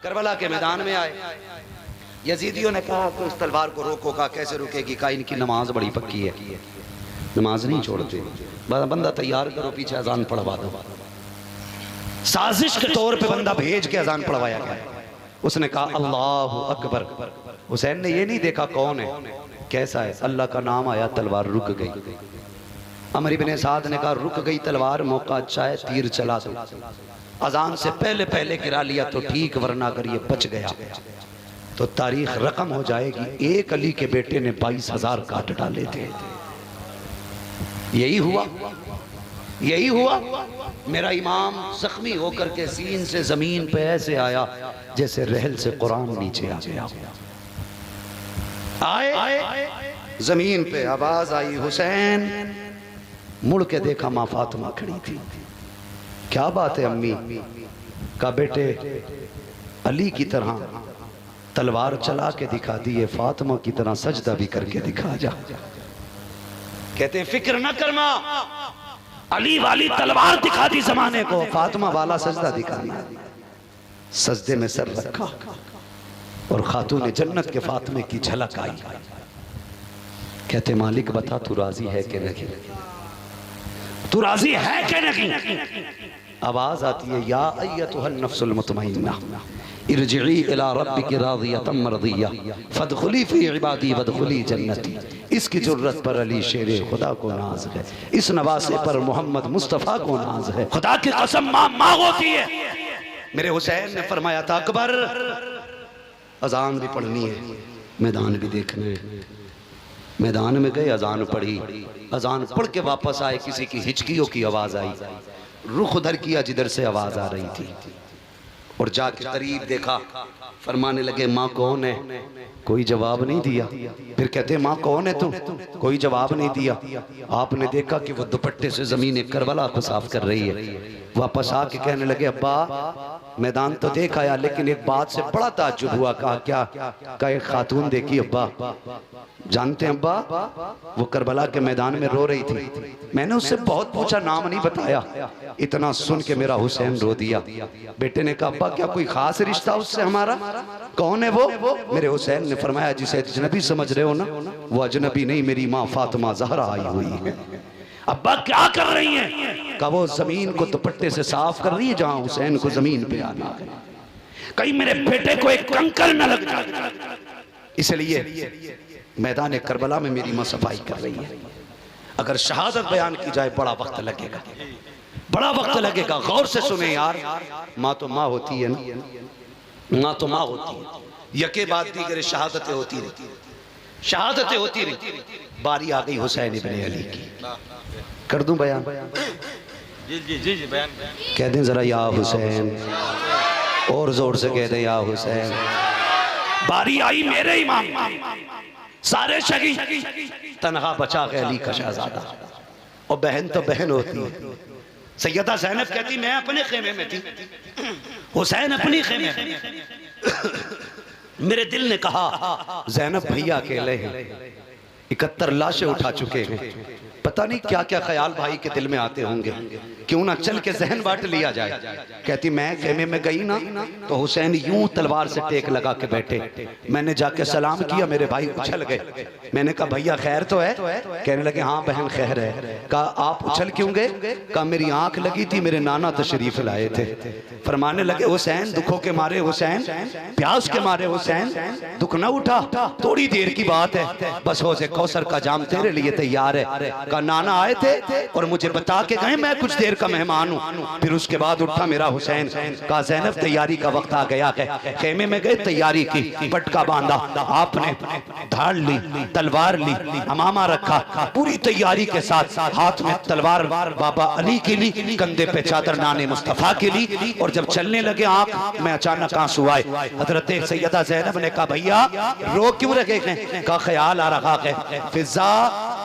Karbala के मैदान में आए, यजीदियों ने कहा कि उस तलवार को रोको। का कैसे रुकेगी? का इनकी नमाज बड़ी पक्की है, नमाज नहीं छोड़ते। बंदा तैयार करो, पीछे अजान पढ़वा दो। साजिश के तौर पे बंदा भेज के अजान पढ़वाया गया। उसने कहा अल्लाहु अकबर। हुसैन ने ये नहीं देखा कौन है, कैसा है। अल्लाह का नाम आया, तलवार रुक गई। अमर इब्ने साद ने कहा रुक गई तलवार, मौका अच्छा है, तीर चला दो। अजान से पहले पहले गिरा लिया तो ठीक, वरना अगर ये बच गया तो तारीख रकम हो जाएगी। एक अली के बेटे ने 22,000 काट डाले थे। यही हुआ, यही हुआ। मेरा इमाम जख्मी होकर के सीन से जमीन पे ऐसे आया जैसे रहल से कुरान नीचे आ गया। आए जमीन पे आवाज आई हुसैन। मुड़ के देखा माँ फातिमा खड़ी थी। क्या बात है अम्मी? का बेटे अली की तरह तलवार चला के दिखा दी है, फातिमा की तरह सजदा भी करके दिखा जा। कहते फिक्र न कर मां, अली वाली तलवार दिखा दी जमाने को, फातिमा वाला सजदा दिखा दिया। सजदे में सर रखा और खातून जन्नत के फातिमे की झलक आई। कहते मालिक बता तू राजी है कि नहीं, तू राजी है कि नहीं? आवाज आती है या अय्यतुहन नफ्सुल मुतमइन्ना इरजिई इला रब्बिकी रादियतम मर्दिया फदखुली फी इबादी वदखुली जन्नती। इसकी जुर्रत पर अली शेर खुदा को नाज है, इस नवासे पर मोहम्मद मुस्तफ़ा को नाज है। खुदा की कसम माँ होती है। मेरे हुसैन ने फरमाया था अकबर अजान भी पढ़नी है, मैदान भी देखना है। मैदान में गए, अजान पढ़ी। अजान पढ़ के वापस आए, किसी की हिचकियों की आवाज आई। रुख उधर किया जिधर से आवाज आ रही थी और जाके करीब देखा। फरमाने लगे माँ कौन है? कोई जवाब नहीं दिया। फिर कहते माँ कौन है तू? कोई जवाब नहीं दिया। आपने देखा कि वो दुपट्टे से जमीन करबला को साफ कर रही है। वापस आके कहने लगे अब्बा मैदान तो देख आया, लेकिन एक बात से बड़ा ताज्जुब हुआ। कहा क्या? का एक खातून देखी अब्बा। जानते हैं अब्बा वो करबला के मैदान में रो रही थी। मैंने उससे बहुत पूछा, नाम नहीं बताया। इतना सुन के मेरा हुसैन रो दिया। बेटे ने कहा अब्बा क्या कोई खास रिश्ता उससे हमारा? कौन है वो? मेरे हुसैन ने फरमाया जिसे अजनबी समझ रहे हो ना, वो अजनबी नहीं, मेरी माँ फातिमा ज़हरा आई हुई है। अब्बा क्या कर रही हैं? का वो जमीन को दुपट्टे से साफ कर रही है जहां हुसैन को जमीन पे आना है, कहीं मेरे बेटे को एक कंकर न लग जाए, इसलिए मैदान करबला में मेरी माँ सफाई कर रही है। अगर शहादत बयान की जाए बड़ा वक्त लगेगा, बड़ा वक्त लगेगा। गौर से सुने यार, माँ तो माँ होती है ना, माँ तो माँ होती है। यके बाद दीगर शहादतें होती रहती, शहादतें होती रहती। बारी आ गई हुसैन इब्ने अली की। कर दूं बयान? जी जी जी जी बयान। कह दें जरा या हुसैन, और जोर से कह दें या हुसैन। बारी आई मेरे इमाम, सारे शहीद, तनहा बचा के अली का शहजादा। और बहन तो बहन होती है। सैयदा ज़ैनब कहती मैं अपने खेमे में थी, हुसैन अपनी खेमे में। मेरे दिल ने कहा ज़ैनब भैया अकेले हैं, 71 लाशें उठा चुके हैं, पता नहीं क्या क्या ख्याल भाई के दिल में आते होंगे, क्यों ना चल के जहन बांट लिया जाए। कहती मैं खेमे में गई ना तो हुसैन यूं तलवार से टेक लगा के बैठे। मैंने जाके सलाम किया, मेरे भाई उछल गए। मैंने कहा भैया खैर तो है? कहने लगे हाँ बहन खैर है। कहा आप उछल क्यों गए? कहा मेरी आंख लगी थी, मेरे नाना तशरीफ लाए थे। फरमाने लगे हुसैन दुखों के मारे, हुसैन प्यास के मारे, हुसैन दुख न उठा, थोड़ी देर की बात है, बस हो से कौसर का जाम तेरे लिए तैयार है। का नाना आए थे और मुझे बता के गए मैं कुछ देर का मेहमान हूँ। फिर उसके बाद उठा मेरा हुसैन। का ज़ैनब तैयारी का वक्त आ गया है। खेमे में गए, तैयारी की, पटका बांधा, आपने धाड़ ली, तलवार ली, अमामा रखा, पूरी तैयारी के साथ हाथ में तलवार बाबा अली की ली, कंधे पे चादर नाने मुस्तफा की ली। और जब चलने लगे आंख में अचानक आंसू आए। हजरत सैयदा ज़ैनब ने कहा भैया रो क्यों रहे हैं? का ख्याल आ रहा है, फिजा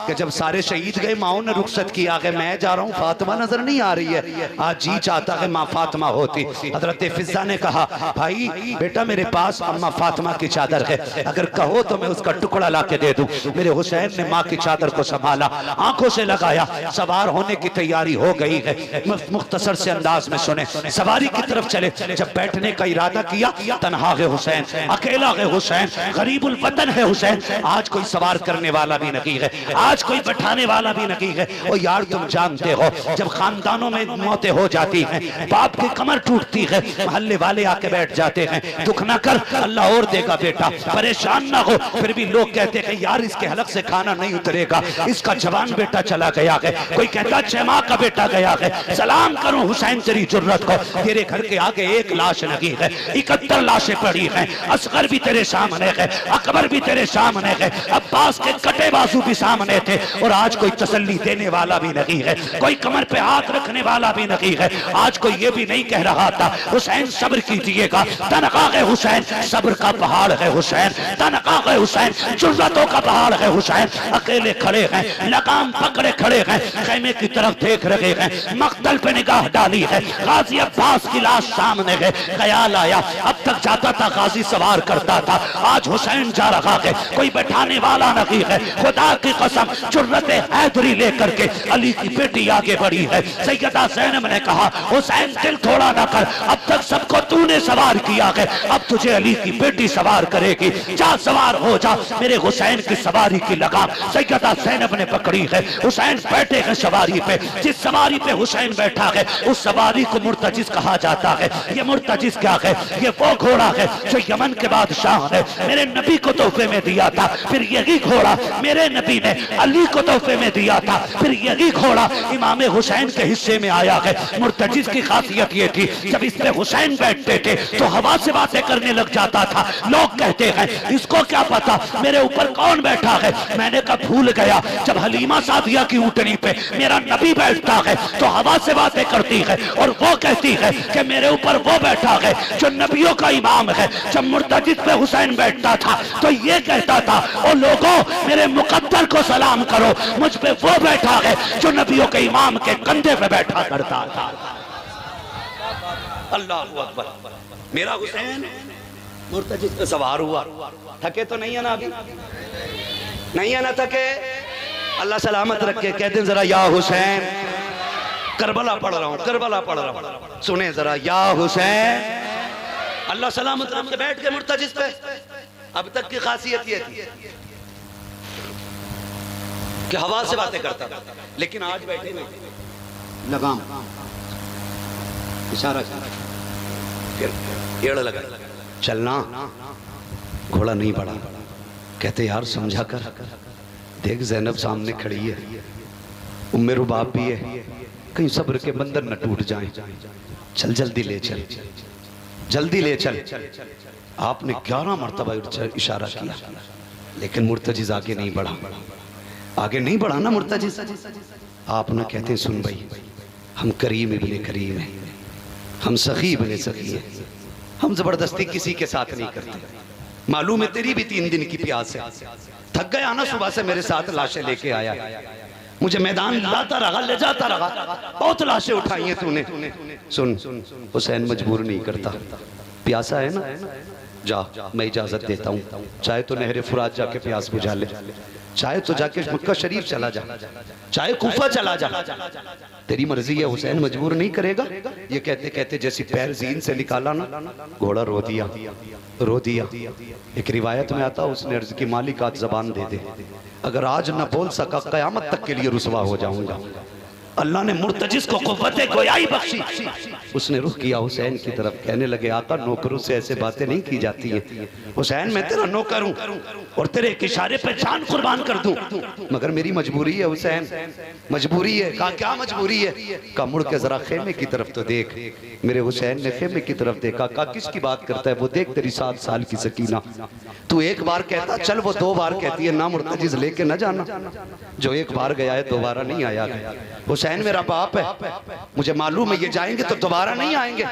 कि जब सारे शहीद गए माओ ने रुखसत किया कि मैं जा रहा हूँ, फातिमा नजर नहीं आ रही है। आज जी चाहता है माँ फातिमा होती। हजरत फिजा ने कहा भाई बेटा मेरे पास अम्मा फातिमा की चादर है, अगर कहो तो मैं उसका टुकड़ा ला के दे दूं। मेरे हुसैन ने माँ की चादर को संभाला, आंखों से लगाया, सवार होने की तैयारी हो गई है। मुख्तसर से अंदाज में सुने, सवारी की तरफ चले। जब बैठने का इरादा किया, तन्हा है हुसैन, अकेला है हुसैन, गरीबुल वतन है हुसैन। आज कोई सवार करने वाला भी नहीं है, आज कोई बैठाने वाला भी नहीं है। ओ यार तुम जानते हो जब खानदानों में मौतें हो जाती हैं, बाप की कमर टूटती है, मोहल्ले वाले आके बैठ जाते हैं, दुख ना कर अल्लाह और देगा बेटा, परेशान ना हो। फिर भी लोग कहते हैं यार इसके हलक से खाना नहीं उतरेगा, इसका जवान बेटा चला गया है। कोई कहता 6 माह का बेटा गया है। सलाम करूं हुसैन तेरी जुर्रत को, तेरे घर के आगे एक लाश नहीं है, 71 लाशें पड़ी हैं। असगर भी तेरे सामने है, अकबर भी तेरे सामने है, अब्बास के कटे बाजू भी सामने थे, और आज कोई तसल्ली देने वाला भी नहीं है, कोई कमर पे हाथ रखने वाला भी नहीं है। आज कोई ये भी नहीं कह रहा था हुसैन सब्र कीजिएगा, तनख्वाह हुसैन सब्र का पहाड़ है हुसैन, तनख्वाह हुसैन जुर्रतों का पहाड़ है हुसैन। अकेले खड़े हैं, लगाम पकड़े खड़े हैं, खैमे की तरफ देख रहे हैं, मक्तल पे निगाह डाली है, गाजी अब्बास की लाश सामने है। ख्याल आया अब तक जाता था गाजी सवार करता था, आज हुसैन जा रहा है, कोई बैठाने वाला नहीं है। खुदा की कसम जुर्रत हैदरी लेकर के अली की बेटी आगे बढ़ी है। सैयदा ज़ैनब ने कहा हुसैन दिल थोड़ा ना कर, अब तक सबको तूने सवार किया है, अब तुझे अली की बेटी सवार करेगी, जा सवार हो जा। मेरे हुसैन की सवारी की लगाम सैयदा ज़ैनब ने पकड़ी है। हुसैन बैठे हैं सवारी पे, जिस सवारी पे हुसैन बैठा है उस सवारी को मुर्तजिज कहा जाता है। ये मुर्तजिज क्या है? ये वो घोड़ा है जो यमन के बादशाह ने मेरे नबी को तोहफे में दिया था, फिर यही घोड़ा मेरे नबी ने अली को तोहफे में दिया था, फिर यही घोड़ा इमाम हुसैन के हिस्से में आया है। मुर्तजिज की खासियत ये थी जब इस पे हुसैन बैठते थे तो हवा से बातें करने लग जाता था। लोग कहते हैं इसको क्या पता मेरे ऊपर कौन बैठा है। मैंने कहा भूल गया जब हलीमा सादिया की ऊँटनी पे मेरा नबी बैठता है तो हवा से बातें करती है, और वो कहती है कि मेरे ऊपर वो बैठा है जो नबियों का इमाम है। जब मुर्तजिज पे हुसैन बैठता था तो ये कहता था ओ लोगों मेरे मुकद्दर को सलाम करो, मुझ पे वो बैठा है जो नबियों के इमाम के कंधे पे बैठा करता था। अल्लाहू अकबर। मेरा हुसैन मुर्तजिज पे सवार हुआ, थके तो नहीं है ना, अभी नहीं है ना थके, अल्लाह सलामत रखे। कहते जरा या हुसैन, करबला पढ़ रहा हूँ, करबला पढ़ रहा हूँ, सुने जरा या हुसैन। अल्लाह सलामत रखे। बैठ के मुर्तजिज पे अब तक की खासियत ये थी कि हवा से बातें करता था, लेकिन आज बैठे नहीं, लगाम इशारा फिर एड़ लगा, चलना, घोड़ा नहीं बढ़ा। कहते यार समझा कर, देख ज़ैनब सामने खड़ी है, उम्मे रुबाब भी है, कहीं सब्र के बंधन न टूट जाएं, चल जल्दी ले चल, जल्दी ले चल। आपने 11 मरतबा इशारा किया, लेकिन मुर्तजिज आगे नहीं बढ़ा, आगे नहीं बढ़ा ना मुर्तजिज। आप ना कहते हैं सुन भाई, हम करीम इब्ने करीम हैं, हम सखी इब्ने सखी हैं, हम जबरदस्ती किसी के साथ नहीं करते। मालूम है तेरी भी 3 दिन की प्यास है, थक गया ना सुबह से मेरे साथ लाशें लेके आया, मुझे मैदान लाता रहा, ले जाता रहा, बहुत लाशें उठाई हैं तूने। सुन हुसैन मजबूर नहीं करता, प्यासा है ना, जा मैं इजाजत देता हूँ, चाहे तो नहरे फुरात जाके प्यास बुझा ले, चाहे तो जाके मक्का शरीफ चला जा, चाहे कूफा चला जा, तेरी मर्जी है। हुसैन मजबूर नहीं करेगा। ये कहते कहते जैसे पैर जीन से निकाला ना, घोड़ा रो दिया, रो दिया। एक रिवायत में आता उसने अर्ज की मालिक आज जबान दे दे, अगर आज न बोल सका कयामत तक के लिए रुसवा हो जाऊंगा। अल्लाह ने मुर्तजिज को क़ुव्वत गोयाई बख्शी। उसने रुख किया हुसैन की तरफ, कहने लगे आका नौकरों से ऐसे बातें नहीं की जाती है। हुसैन मैं तेरा नौकर हूं और तेरे एक इशारे पे जान कुर्बान कर दूं, मगर मेरी मजबूरी है हुसैन, मजबूरी है। कहा क्या मजबूरी है? कहा मुड़ के जरा खेमे की तरफ तो देख। मेरे हुसैन ने खेमे की तरफ देखा, कहा किसकी बात करता है? वो देख तेरी 7 साल की सकीना, तू एक बार कहता चल, वो 2 बार कहती है ना मुर्तजिज लेके न जाना। जो एक बार गया है दोबारा नहीं आया। हुसैन मेरा बाप है, मुझे मालूम है ये जाएंगे तो दोबारा नहीं आएंगे,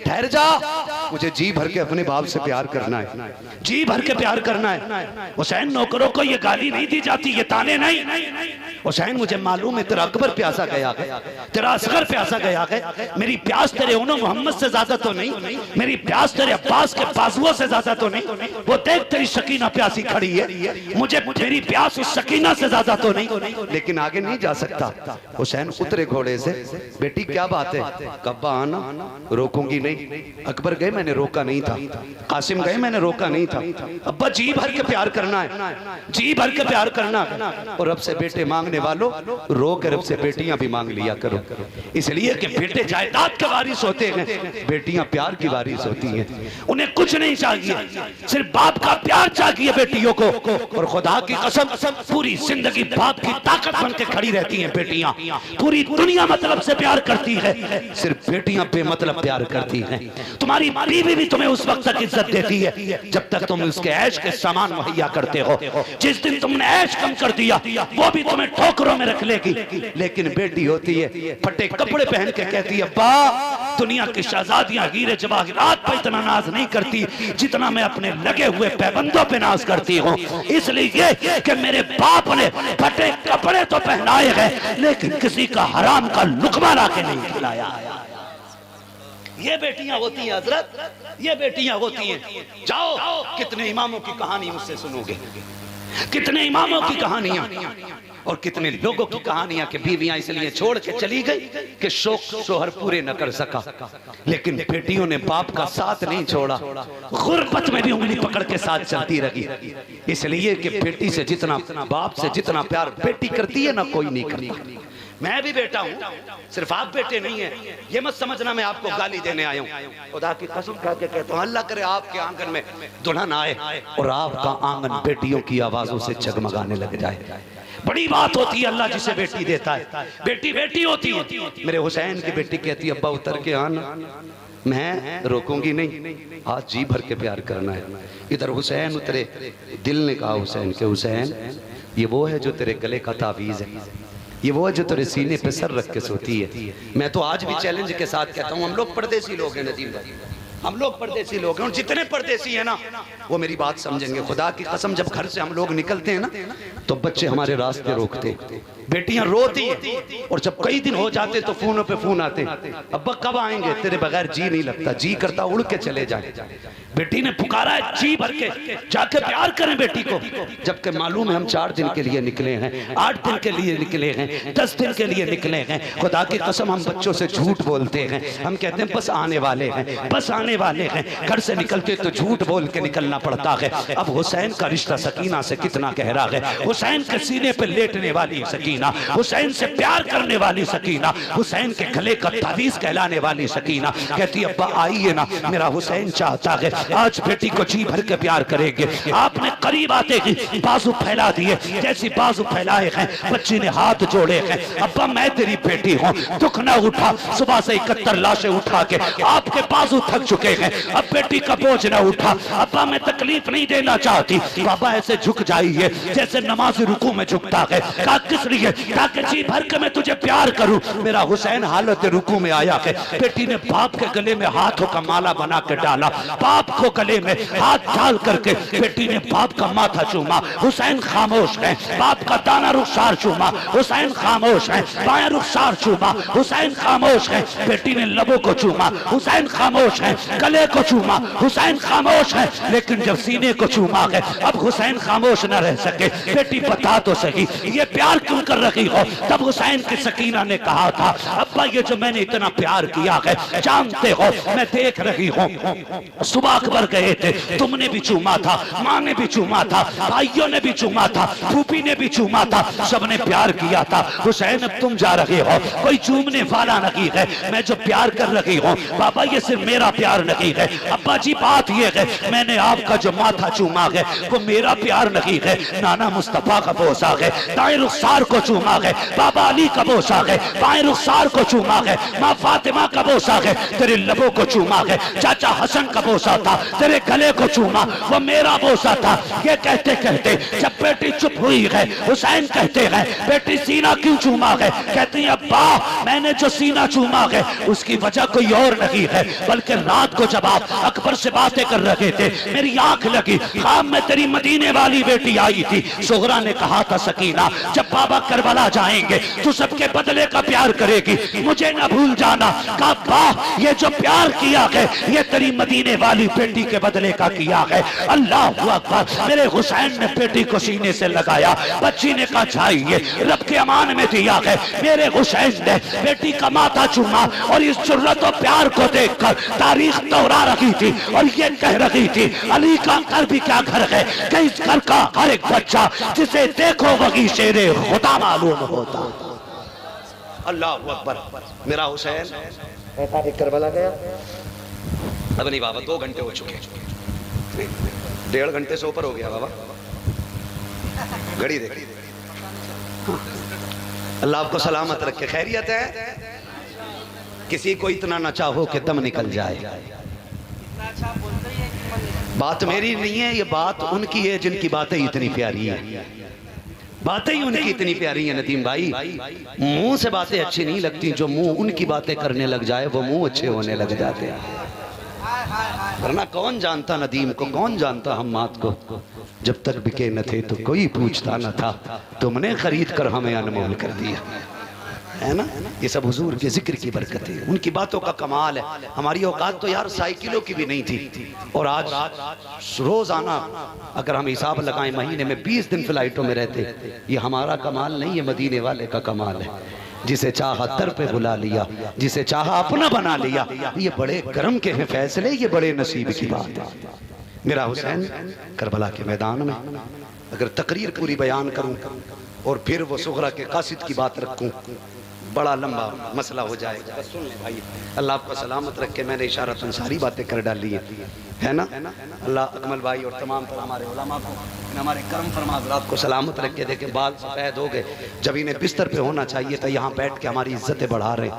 ठहर जा, मुझे जी भर के अपने बाप से प्यार करना है, जी भर के प्यार करना है। हुसैन नौकरों को ये गाली नहीं दी जाती, ये ताने नहीं। हुसैन मुझे मालूम है तेरा अकबर प्यासा गया है, तेरा असगर प्यासा गया है, मेरी प्यास तेरे उन्हों मोहम्मद से ज्यादा तो नहीं, मेरी प्यास तेरे अब्बास के बाजुओं से ज्यादा तो नहीं, वो देख तेरी शकीना प्यासी खड़ी है, मुझे मेरी प्यास उस शकीना से ज्यादा तो नहीं, लेकिन आगे नहीं जा सकता। हुसैन उतरे घोड़े से, बेटी क्या बात है, कब्बा आना, रोकूंगी नहीं। अकबर गए मैंने रोका नहीं था, कासिम गए मैंने रोका नहीं था। अब्बा जी भर के प्यार करना है, जी भर के प्यार करना है, और रब से बेटे मांगने वालों रो के रब से बेटियां भी मांग लिया करो, इसलिए कि बेटे जायदाद के वारिस होते हैं, बेटियां प्यार की वारिस होती हैं। उन्हें कुछ नहीं चाहिए, सिर्फ बाप का प्यार चाहिए बेटियों को, और खुदा की कसम पूरी जिंदगी बाप की ताकत बन के खड़ी रहती हैं बेटियां। पूरी दुनिया मतलब से प्यार करती है, सिर्फ बेटियां बेमतलब प्यार करती हैं। तुम्हारी बीवी भी तुम्हें उस वक्त तक इज्जत देती है जब तक तुम उसके ऐश के सामान मुहैया करते हो। जिस दिन तुमने ऐश कम कर दिया वो भी तुम्हें ठोकरों में रख लेगी। लेकिन बेटी होती है फटे कपड़े पहन के कहती है, अब्बा दुनिया की शहजादियां हीरे जवाहरात पर इतना नाज नहीं करती जितना मैं अपने लगे हुए पैबंदों पे नाज करती हूँ, इसलिए कि मेरे बाप ने फटे कपड़े तो पहनाए हैं लेकिन किसी का हराम का लुकमा ला के नहीं खिलाया। ये बेटियां होती हैं हजरत, ये बेटियां होती हैं। जाओ कितने इमामों की कहानी मुझसे सुनोगे, कितने इमामों की कहानियां और कितने लोगों की कहानियां कि बीवियां इसलिए छोड़ के चली गई कि शौक शोहर पूरे न कर सका, लेकिन बेटियों ने बाप का साथ नहीं छोड़ा, गुर्बत में भी उंगली पकड़ के साथ चलती रही। इसलिए कि बेटी से जितना बाप से जितना प्यार बेटी करती है ना कोई नहीं करता। मैं भी बेटा हूँ, सिर्फ आप बेटे नहीं है, ये मत समझना मैं आपको गाली देने आया हूँ। खुदा की कसम खा के कहता हूँ, अल्लाह करे आपके आंगन में दुल्हन आए और आपका आंगन बेटियों की आवाजों से जगमगाने लग जाए। बड़ी बात होती है अल्लाह जिसे बेटी देता है, बेटी बेटी होती है। मेरे हुसैन की बेटी कहती है, अब्बा उतर के आना, मैं रोकूंगी नहीं, आज जी भर के प्यार करना है। इधर हुसैन उतरे, दिल ने कहा हुसैन के, हुसैन ये वो है जो तेरे गले का तावीज़ है, ये वो है जो तेरे सीने पे सर रख के सोती है। मैं तो आज भी चैलेंज के साथ कहता हूँ, हम लोग परदेसी लोग हैं नजीम भाई, हम लोग परदेसी लोग हैं, और जितने परदेसी हैं ना वो मेरी बात समझेंगे। खुदा की कसम जब घर से हम लोग निकलते हैं ना तो बच्चे हमारे रास्ते रोकते, बेटियां रोती हैं, और जब कई दिन हो जाते तो फोनों पे फोन आते, अब्बा कब आएंगे, तेरे बगैर जी नहीं लगता, जी करता उड़ के चले जाए। बेटी ने पुकारा है जी भर के, जाके प्यार करें बेटी को, जबकि मालूम है हम 4 दिन के लिए निकले हैं, 8 दिन के लिए निकले हैं, 10 दिन के लिए निकले हैं। खुदा की कसम हम बच्चों से झूठ बोलते हैं, हम कहते हैं बस आने वाले हैं, बस आने वाले हैं। घर से निकलते तो झूठ बोल के निकलना पड़ता है। अब हुसैन का रिश्ता सकीना से कितना गहरा है, हुसैन के सीने पे लेटने वाली सकीना, हुसैन से प्यार करने वाली सकीना, हुसैन के गले का तावीज़ कहलाने वाली सकीना कहती अब्बा आइए ना, मेरा हुसैन चाहता है आज बेटी को जी भर के प्यार करेंगे। आपने करीब आते ही बाजू फैला दिए, जैसी बाजू फैलाए हैं बच्ची ने हाथ जोड़े हैं, अब्बा मैं तेरी बेटी हूँ, दुख ना उठा, सुबह से 71 लाशें उठा के आपके बाजू थक चुके हैं, अब बेटी का बोझ ना उठा, अब्बा मैं तकलीफ नहीं देना चाहती। बाबा ऐसे झुक जाइए जैसे नमाज़ी रुकू में झुकता है, कहा किस लिए, ताकि जी भर के मैं तुझे प्यार करूं। मेरा हुसैन हालत रुकू में आया है, बेटी ने बाप के गले में हाथों का माला बना के डाला, बाप को गले में हाथ डाल करके बेटी ने बाप का माथा चूमा, हुसैन खामोश है, बाप का दाना रुखसार चूमा, हुसैन खामोश है, बाया रुखसार चूमा, हुसैन खामोश है, बेटी ने लबों को चूमा, हुसैन खामोश है, गले को चूमा, हुसैन खामोश है, लेकिन जब सीने को चूमा है अब हुसैन खामोश न रह सके। बेटी बता तो सही ये प्यार क्यों कर रही हो। तब हुसैन की सकीना ने कहा था अब्बा ये जो मैंने इतना प्यार किया है जानते हो, मैं देख रही हूँ, सुबह अकबर गए थे, तुमने भी चूमा था, माँ ने भी चूमा था, भाइयों ने भी चूमा था, फूफी ने भी चूमा था, सबने प्यार किया था। हुसैन अब तुम जा रहे हो, कोई चूमने वाला नहीं है, मैं जो प्यार कर रही हूँ बाबा ये सिर्फ मेरा प्यार नहीं है, अब्बा जी बात ये है, मैंने आपका जो माथा चूमा है वो मेरा प्यार नहीं है, नाना मुस्तफा का बोसा है, दाएं रुखसार को चूमा है, बाबा अली का बोसा है, बाएं रुखसार को चूमा है, माँ फातिमा का बोसा है, तेरे लबों को चूमा है, चाचा हसन का बोसा था, तेरे गले को चूमा, वो मेरा बोसा था। ये कहते कहते जब बेटी चुप हुई है, हुसैन कहते हैं बेटी सीना क्यों चूमा है? कहती है अब्बा मैंने जो सीना चूमा है उसकी वजह कोई और नहीं है, बल्कि रात को जब आप अकबर से बातें कर रहे थे मेरी आंख लगी, ख्वाब में तेरी मदीने वाली बेटी आई थी। सुगरा ने कहा था सकीना जब बाबा करबला जाएंगे तो सबके बदले का प्यार करेगी, मुझे न भूल जाना। कहा अब्बा ये जो प्यार किया है ये तेरी मदीने वाली बेटी के बदले का किया है। अल्लाह अकबर। मेरे हुसैन ने बेटी को सीने से लगाया, बच्ची ने कहा चाहिए रब के अमान में दिया है। मेरे हुसैन ने बेटी का माथा चूमा और इस जुर्रत और प्यार को देखकर तारीख दोहरा रही थी और ये कह रही थी अली का घर भी क्या घर है कि इस घर का हर एक बच्चा जिसे देखो वही शेरे खुदा मालूम होता। अल्लाह अकबर। मेरा हुसैन करबला गया, अब नहीं बाबा 2 घंटे हो चुके, 1.5 घंटे से ऊपर हो गया बाबा, घड़ी देख। अल्लाह आपको सलामत रखे। खैरियत है? किसी को इतना ना चाहो कि दम निकल जाए। बात मेरी नहीं है, ये बात उनकी है जिनकी बातें इतनी प्यारी है, बातें ही उनकी इतनी प्यारी है। नदीम भाई मुंह से बातें अच्छी नहीं लगती, जो मुंह उनकी बातें करने लग जाए वो मुंह अच्छे होने लग जाते हैं। वरना कौन जानता नदीम को, कौन जानता हम्माद को, जब तक बिके न थे तो कोई पूछता न था, तुमने खरीद कर हमें अनमोल कर दिया, है ना। ये सब हुजूर के जिक्र की बरकत है, उनकी बातों का कमाल है। हमारी औकात तो यार साइकिलों की भी नहीं थी, और आज रोजाना अगर हम हिसाब लगाएं महीने में 20 दिन फ्लाइटों में रहते। ये हमारा कमाल नहीं है, मदीने वाले का कमाल है। जिसे चाहा दर पे बुला लिया, जिसे चाहा अपना बना लिया। ये बड़े करम के हैं फैसले, ये बड़े नसीब की बात है। मेरा हुसैन करबला के मैदान में अगर तकरीर पूरी बयान करूं और फिर वो सुगरा के कासिद की बात रखूं बड़ा लंबा मसला हो जाएगा। सुन ले भाई, अल्लाह आपको सलामत रखे। मैंने इशारतन सारी बातें कर डाली है ना। अल्लाह अकमल भाई और तमाम हमारे उलमा को, हमारे कर्म फरमा हज़रात को सलामत रखे। देखे बाल सफ़ेद हो गए, जब इन्हें बिस्तर पे होना चाहिए था यहाँ बैठ के हमारी इज्जतें बढ़ा रहे।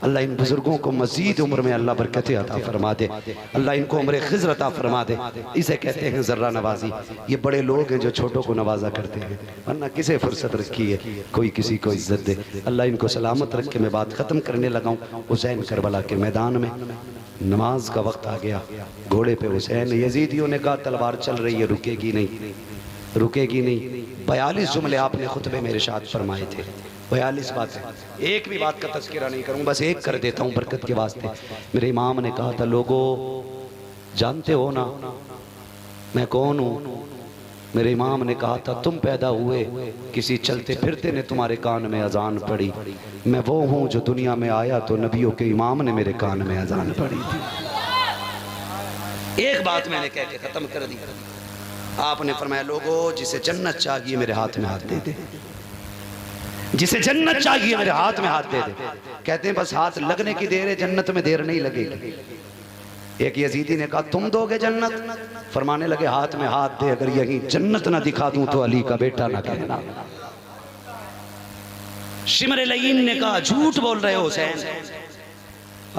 अल्लाह इन बुजुर्गों को मजीद उम्र में अल्लाह बरकतें अता फरमा दे, अल्लाह इनको उम्र खिज़्र अता फरमा दे। इसे कहते हैं ज़र्रा नवाजी। ये बड़े लोग हैं जो छोटों को नवाजा करते हैं, वरना किसे फुर्सत रखी है कोई किसी को इज्जत दे। अल्लाह इनको सलामत रख के मैं बात ख़त्म करने लगा हूँ। हुसैन करबला के मैदान में नमाज का वक्त आ गया, घोड़े पे हुसैन। यजीदियों ने कहा तलवार चल रही है, रुकेगी नहीं, रुकेगी नहीं। 42 जुमले आपने खुतबे में इरशाद फरमाए थे, 42 बातें। एक भी बात का तज़किरा नहीं करूँ, बस एक कर देता हूँ बरकत के वास्ते। मेरे इमाम ने कहा था लोगों जानते हो ना मैं कौन हूँ। मेरे इमाम ने कहा था तुम पैदा हुए किसी चलते फिरते ने तुम्हारे कान में अजान पड़ी। मैं वो हूँ जो दुनिया में आया तो नबियों के इमाम ने मेरे कान में अजान पड़ी थी। एक बात मैंने कह के खत्म कर दी। आपने फरमाया लोगों जिसे जन्नत चाहिए मेरे हाथ में हाथ दे दे, जिसे जन्नत चाहिए मेरे हाथ में हाथ दे दे। कहते हैं बस हाथ लगने की देर है, जन्नत में देर नहीं लगेगी। एक यजीदी ने कहा तुम दोगे जन्नत? फरमाने लगे हाथ में हाथ दे, अगर यही जन्नत ना दिखा दूं तो अली का बेटा ना कहना। शिमर लईन ने कहा झूठ बोल रहे हो हुसैन।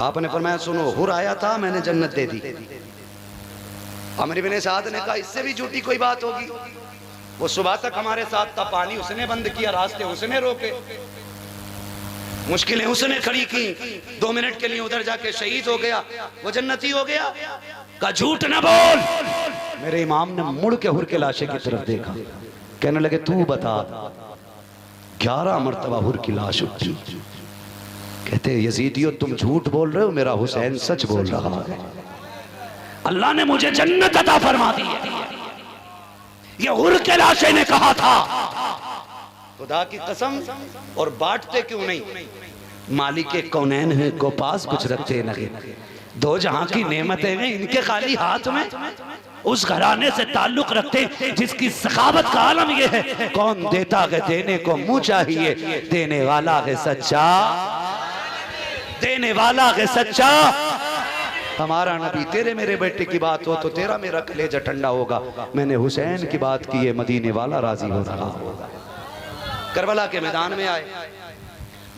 आपने फरमाया सुनो हुर आया था मैंने जन्नत दे दी। अमर इब्न साद ने कहा इससे भी झूठी कोई बात होगी। वो सुबह तक हमारे साथ था, पानी उसने बंद किया, रास्ते उसने रोके, मुश्किलें उसने खड़ी की, 2 मिनट के लिए उधर जाके शहीद हो गया, वो जन्नती हो गया। का झूठ न बोल। मेरे इमाम ने मुड़ के हुर के लाशे की तरफ देखा, कहने लगे तू बता। 11 मरतबा हुर की लाश उठी। कहते यजीदियो तुम झूठ बोल रहे हो, मेरा हुसैन सच बोल रहा है। अल्लाह ने मुझे जन्नत अता फरमा दी है, ये हुर के लाशे ने कहा था। खुदा की कसम, और बांटते क्यों नहीं? मालिक कौनैन है को पास कुछ रखते नहीं, 2 जहां की नेमतें हैं इनके खाली हाथ में। उस घराने से ताल्लुक रखते जिसकी सखावत का आलम यह है कौन देता है देने को मुंह चाहिए, देने वाला है सच्चा, देने वाला है सच्चा। हमारा नबी, तेरे मेरे बेटे की बात हो तो तेरा मेरा कलेजा ठंडा होगा। मैंने हुसैन की बात की है, मदीने वाला राजी हो रहा होगा। करबला के मैदान में आए,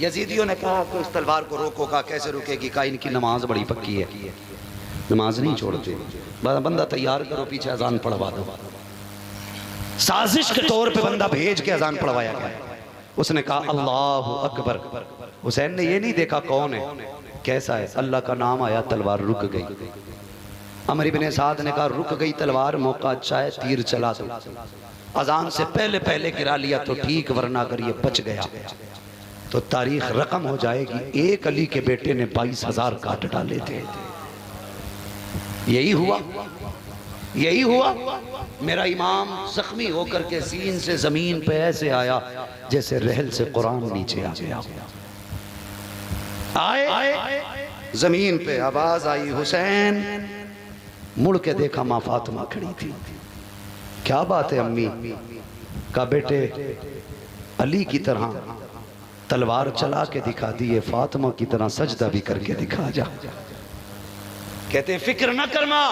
यजीदियों ने कहा कि उस तलवार को रोको। का कैसे रुकेगी? का इनकी नमाज बड़ी पक्की है, नमाज नहीं छोड़ते। बंदा तैयार करो, पीछे अजान पढ़वा दो। साजिश के तौर पे बंदा भेज के अजान पढ़वाया गया। उसने कहा अल्लाहु अकबर। हुसैन ने ये नहीं देखा कौन है, कैसा है। अल्लाह का नाम आया, तलवार रुक गई। अमर इब्ने साद ने कहा रुक गई तलवार, मौका अच्छा है, तीर चला दो। अजान से पहले पहले गिरा लिया तो ठीक, वरना अगर ये बच गया तो तारीख रकम हो जाएगी। एक अली के बेटे ने 22,000 काट डाले थे। यही हुआ, यही हुआ। मेरा इमाम जख्मी होकर के सीन से जमीन पे ऐसे आया जैसे रहल से कुरान नीचे आ गया। आए जमीन पे आवाज आई हुसैन। मुड़ के देखा माँ फातिमा खड़ी थी। क्या बात है अम्मी? का बेटे अली की तरह तलवार चला के दिखा दी है, फातिमा की तरह सजदा भी करके दिखा जा। कहते फिक्र न कर मां,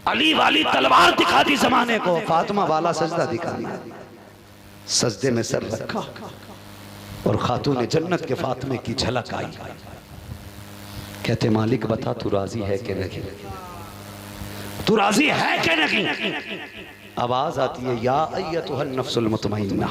अली वाली तलवार दिखा दी जमाने को, फातिमा वाला सजदा दिखा दिया। सजदे में सर रखा और खातून जन्नत के फातिमे की झलक आई। कहते मालिक बता तू राजी है कि नहीं, तू राजी है कि नहीं? आवाज आती है या अय्यतुहन नफ्सुल मुतमइन्ना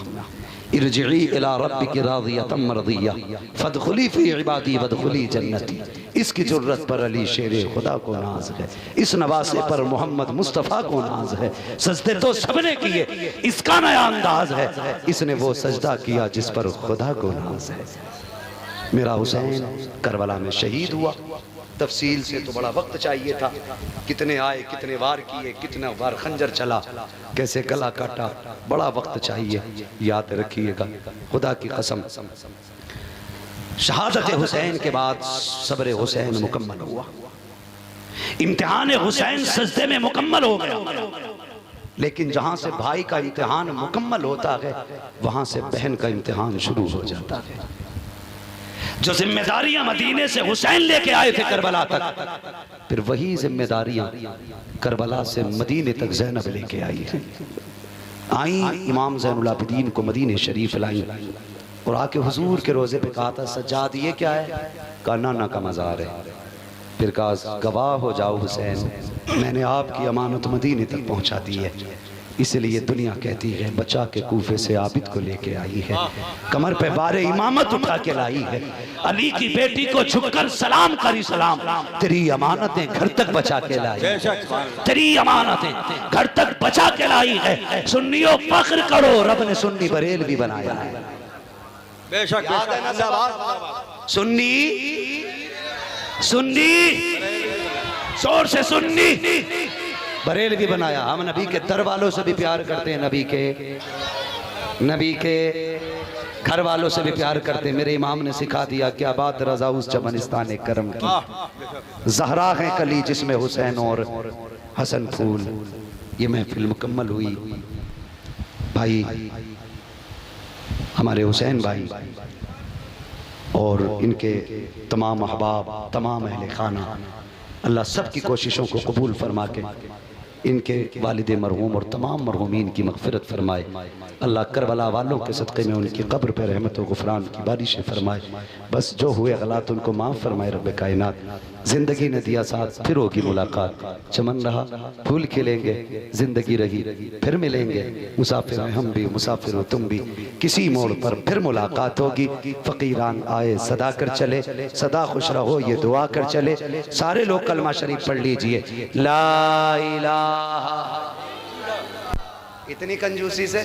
इरजिई इला रब्बिकी रादियतम मरदिया फदखुली फी इबादी वदखुली जन्नती। इसकी जुर्रत पर अली शेर खुदा को नाज है, इस नवासे पर मोहम्मद मुस्तफ़ा को नाज है। सजदे तो सबने किए, इसका नया अंदाज है, इसने वो सजदा किया जिस पर खुदा को नाज है। मेरा हुसैन करबला में शहीद हुआ। तफसील से तो बड़ा वक्त चाहिए था। कितने आए, कितने वार किए, कितना वार खंजर चला, कैसे गला काटा, बड़ा वक्त चाहिए। याद रखिएगा, खुदा की कसम, शहादत हुसैन के बाद सब्र हुसैन मुकम्मल हुआ। इम्तिहान हुसैन सजदे में मुकम्मल हो गया। लेकिन जहां से भाई का इम्तिहान मुकम्मल होता है, वहां से बहन का इम्तिहान शुरू हो जाता है। जो जिम्मेदारियां मदीने से हुसैन लेके आए थे करबला तक, फिर वही जिम्मेदारियां करबला से मदीने तक ज़ैनब लेके आई है। आई इमाम ज़ैनुल आबिदीन को मदीने शरीफ लाई और आके हुजूर के रोजे पे कहा था सज्जाद ये क्या है? कहा नाना का मज़ार है। फिर कहा गवाह हो जाओ हुसैन, मैंने आपकी अमानत मदीने तक पहुंचा दी है, इसलिए दुनिया कहती है बचा के कूफे से आबिद को लेके आई है, कमर पे बारे इमामत उठा के लाई है। अली की बेटी को झुककर सलाम करी सलाम, तेरी अमानतें घर तक बचा के लाई, तेरी अमानतें घर तक बचा के लाई है। सुन्नियों फख्र करो, रब ने सुन्नी बरेल भी बनाया है। बेशक सुन्नी सुन्नी जोर से सुन्नी बरेल भी बनाया। हम नबी के दर वालों से भी प्यार करते हैं, नबी के घर वालों से भी प्यार करते हैं। मेरे इमाम ने सिखा दिया क्या बात रजा उस चमनिस्तान करम की, जहरा है कली जिसमें हुसैन और हसन फूल। ये महफिल मुकम्मल हुई। भाई हमारे हुसैन भाई और इनके तमाम अहबाब, तमाम अहले खाना, अल्लाह सब की कोशिशों को कबूल फरमा के इनके वालिद मरहूम और तमाम मरहूमीन की मग़फ़िरत फरमाए। अल्लाह करबला वालों के सदक़े में उनकी कब्र पर रहमत व गुफ़रान की बारिशें फरमाए। बस जो हुए गलत उनको माफ़ फरमाए रब कायनात। ज़िंदगी ने दिया साथ, फिर होगी मुलाकात, चमन रहा फूल खिलेंगे, ज़िंदगी रही फिर मिलेंगे। मुसाफिर हैं हम भी, मुसाफिर हो तुम भी, किसी मोड़ पर फिर मुलाकात होगी। फ़कीरान आए सदा कर चले, सदा खुश रहो ये दुआ कर चले। सारे लोग कलमा शरीफ पढ़ लीजिए, ला इलाहा। इतनी कंजूसी से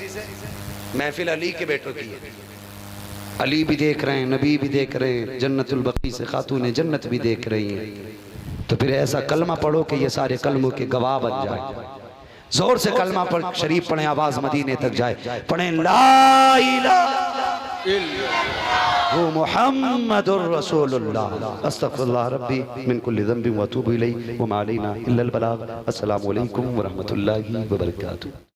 महफिल अली के बेटों की है। अली भी देख रहे हैं, नबी भी देख रहे हैं, जन्नतुल बकी से खातून जन्नत भी देख रही हैं। तो फिर ऐसा कलमा पढ़ो कि ये सारे कलमों के गवाह बन जाए। जोर से कलमा पढ़ शरीफ पढ़ें, आवाज मदीने तक जाए। पढ़ें ला इलाहा इल्लल्लाह मुहम्मदुर रसूलुल्लाह अस्तगफिरुल्लाह रब्बी मिन कुल्लि ज़ंबिन व अतूबु इलैहि व मा अलैना इल्लल बलाग। अस्सलामु अलैकुम व रहमतुल्लाहि व बरकातुहू।